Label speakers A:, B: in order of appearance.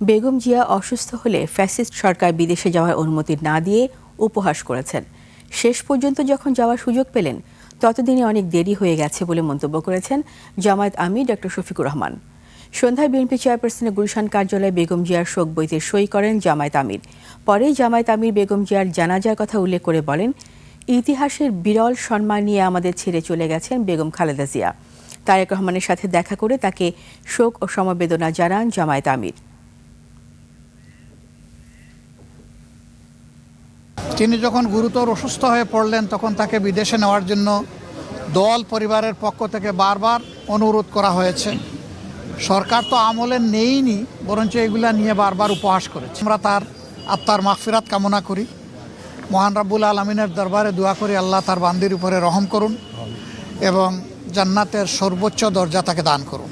A: বেগম জিয়া অসুস্থ হলে ফ্যাসিস্ট সরকার বিদেশে যাওয়ার অনুমতি না দিয়ে উপহাস করেছেন। শেষ পর্যন্ত যখন যাওয়ার সুযোগ পেলেন ততদিনে অনেক দেরি হয়ে গেছে বলে মন্তব্য করেছেন জামায়াত আমির ডক্টর শফিকুর রহমান। সন্ধ্যায় বিএনপি চেয়ারপারসনের গুলশান কার্যালয়ে বেগম জিয়ার শোক বইতে সই করেন জামায়াত আমির। পরে জামায়াত আমির বেগম জিয়ার জানাজার কথা উল্লেখ করে বলেন, ইতিহাসের বিরল সম্মান নিয়ে আমাদের ছেড়ে চলে গেছেন বেগম খালেদা জিয়া। তারেক রহমানের সাথে দেখা করে তাকে শোক ও সমবেদনা জানান জামায়াত আমির।
B: তিনি যখন গুরুতর অসুস্থ হয়ে পড়লেন তখন তাকে বিদেশে নেওয়ার জন্য দল পরিবারের পক্ষ থেকে বারবার অনুরোধ করা হয়েছে। সরকার তো আমলে নেইনি, বরঞ্চ এগুলা নিয়ে বারবার উপহাস করেছে। আমরা তার আত্মার মাগফিরাত কামনা করি, মহান রাব্বুল আলামিনের দরবারে দোয়া করি আল্লাহ তার বান্দির উপরে রহম করুন এবং জান্নাতের সর্বোচ্চ দরজা তাকে দান করুন।